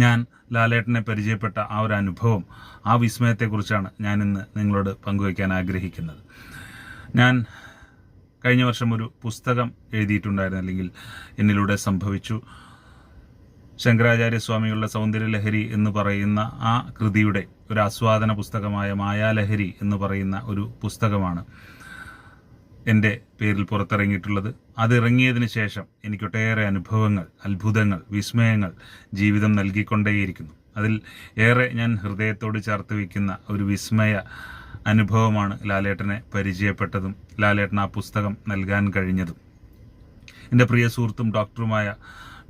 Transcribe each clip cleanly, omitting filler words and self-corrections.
ഞാൻ ലാലേട്ടനെ പരിചയപ്പെട്ട ആ ഒരു അനുഭവം, ആ വിസ്മയത്തെക്കുറിച്ചാണ് ഞാനിന്ന് നിങ്ങളോട് പങ്കുവയ്ക്കാൻ ആഗ്രഹിക്കുന്നത്. ഞാൻ കഴിഞ്ഞ വർഷം ഒരു പുസ്തകം എഴുതിയിട്ടുണ്ടായിരുന്നു, അല്ലെങ്കിൽ എന്നിലൂടെ സംഭവിച്ചു. ശങ്കരാചാര്യസ്വാമികളുടെ സൗന്ദര്യലഹരി എന്ന് പറയുന്ന ആ കൃതിയുടെ ഒരു ആസ്വാദന പുസ്തകമായ മായാലഹരി എന്ന് പറയുന്ന ഒരു പുസ്തകമാണ് എൻ്റെ പേരിൽ പുറത്തിറങ്ങിയിട്ടുള്ളത്. അതിറങ്ങിയതിന് ശേഷം എനിക്കൊട്ടേറെ അനുഭവങ്ങൾ, അത്ഭുതങ്ങൾ, വിസ്മയങ്ങൾ ജീവിതം നൽകിക്കൊണ്ടേയിരിക്കുന്നു. അതിൽ ഏറെ ഞാൻ ഹൃദയത്തോട് ചേർത്ത് വയ്ക്കുന്ന ഒരു വിസ്മയ അനുഭവമാണ് ലാലേട്ടനെ പരിചയപ്പെട്ടതും ലാലേട്ടൻ ആ പുസ്തകം നൽകാൻ കഴിഞ്ഞതും. എൻ്റെ പ്രിയ സുഹൃത്തും ഡോക്ടറുമായ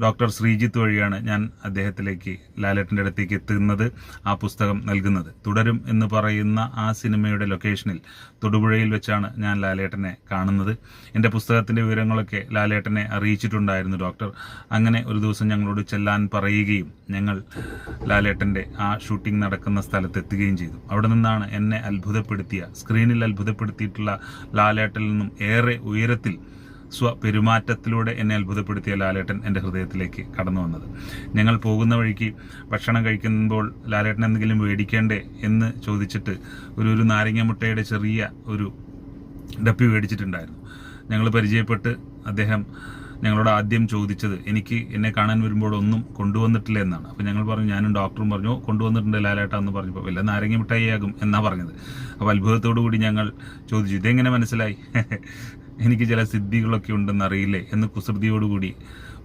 ഡോക്ടർ ശ്രീജിത്ത് വഴിയാണ് ഞാൻ അദ്ദേഹത്തിലേക്ക്, ലാലേട്ടൻ്റെ അടുത്തേക്ക് എത്തുന്നത്, ആ പുസ്തകം നൽകുന്നത്. തുടരും എന്ന് പറയുന്ന ആ സിനിമയുടെ ലൊക്കേഷനിൽ തൊടുപുഴയിൽ വെച്ചാണ് ഞാൻ ലാലേട്ടനെ കാണുന്നത്. എൻ്റെ പുസ്തകത്തിൻ്റെ വിവരങ്ങളൊക്കെ ലാലേട്ടനെ അറിയിച്ചിട്ടുണ്ടായിരുന്നു ഡോക്ടർ. അങ്ങനെ ഒരു ദിവസം ഞങ്ങളോട് ചെല്ലാൻ പറയുകയും ഞങ്ങൾ ലാലേട്ടൻ്റെ ആ ഷൂട്ടിംഗ് നടക്കുന്ന സ്ഥലത്ത് എത്തുകയും ചെയ്തു. അവിടെ നിന്നാണ് എന്നെ സ്ക്രീനിൽ അത്ഭുതപ്പെടുത്തിയിട്ടുള്ള ലാലേട്ടനിൽ നിന്നും ഏറെ ഉയരത്തിൽ സ്വപെരുമാറ്റത്തിലൂടെ എന്നെ അത്ഭുതപ്പെടുത്തിയ ലാലേട്ടൻ എൻ്റെ ഹൃദയത്തിലേക്ക് കടന്നു വന്നത്. ഞങ്ങൾ പോകുന്ന വഴിക്ക് ഭക്ഷണം കഴിക്കുമ്പോൾ ലാലേട്ടൻ എന്തെങ്കിലും മേടിക്കേണ്ടേ എന്ന് ചോദിച്ചിട്ട് ഒരു നാരങ്ങ മുട്ടയുടെ ചെറിയ ഒരു ഡപ്പി മേടിച്ചിട്ടുണ്ടായിരുന്നു. ഞങ്ങൾ പരിചയപ്പെട്ട് അദ്ദേഹം ഞങ്ങളോട് ആദ്യം ചോദിച്ചത് എന്നെ കാണാൻ വരുമ്പോൾ ഒന്നും കൊണ്ടുവന്നിട്ടില്ല എന്നാണ്. അപ്പോൾ ഞങ്ങൾ പറഞ്ഞു, ഞാനും ഡോക്ടറും പറഞ്ഞു കൊണ്ടുവന്നിട്ടുണ്ട് ലാലേട്ടാ എന്ന് പറഞ്ഞപ്പോൾ വല്ല നാരങ്ങ മിഠായിയാകും എന്നാണ് പറഞ്ഞത്. അപ്പോൾ അത്ഭുതത്തോടു കൂടി ഞങ്ങൾ ചോദിച്ചു, ഇതെങ്ങനെ മനസ്സിലായി? എനിക്ക് ചില സിദ്ധികളൊക്കെ ഉണ്ടെന്ന് അറിയില്ലേ എന്ന് കുസൃതിയോടുകൂടി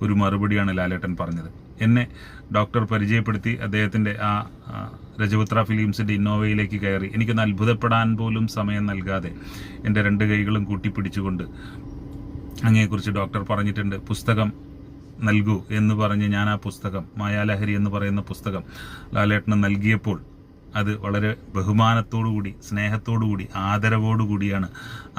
ഒരു മറുപടിയാണ് ലാലേട്ടൻ പറഞ്ഞത്. എന്നെ ഡോക്ടർ പരിചയപ്പെടുത്തി അദ്ദേഹത്തിൻ്റെ ആ രജപുത്ര ഫിലിംസിൻ്റെ ഇന്നോവയിലേക്ക് കയറി എനിക്കൊന്ന് അത്ഭുതപ്പെടാൻ പോലും സമയം നൽകാതെ എൻ്റെ 2 കൈകളും കൂട്ടിപ്പിടിച്ചുകൊണ്ട്, അങ്ങയെക്കുറിച്ച് ഡോക്ടർ പറഞ്ഞിട്ടുണ്ട്, പുസ്തകം നൽകൂ എന്ന് പറഞ്ഞ് ഞാൻ ആ പുസ്തകം, മായാലഹരി എന്ന് പറയുന്ന പുസ്തകം ലാലേട്ടന് നൽകിയപ്പോൾ അത് വളരെ ബഹുമാനത്തോടുകൂടി, സ്നേഹത്തോടുകൂടി, ആദരവോടുകൂടിയാണ്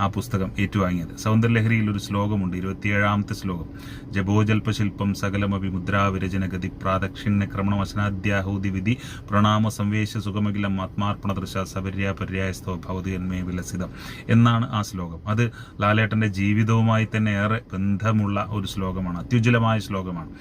ആ പുസ്തകം ഏറ്റുവാങ്ങിയത്. സൗന്ദര്യലഹരിയിൽ ഒരു ശ്ലോകമുണ്ട്, 27ാമത്തെ ശ്ലോകം. ജപോജൽപശില്പം സകലമപി മുദ്രാവിരചനഗതി പ്രാദക്ഷിണ്യ ക്രമണവശനാദ്യാഹൂതി വിധി പ്രണാമ സംവേശ സുഖമഖിലം ആത്മാർപ്പണദൃശ സപര്യാപര്യായസ്തോ ഭവതിയന്മേ വിലസിതം എന്നാണ് ആ ശ്ലോകം. അത് ലാലേട്ടൻ്റെ ജീവിതവുമായി തന്നെ ഏറെ ബന്ധമുള്ള ഒരു ശ്ലോകമാണ്, അത്യുജ്വലമായ ശ്ലോകമാണ്.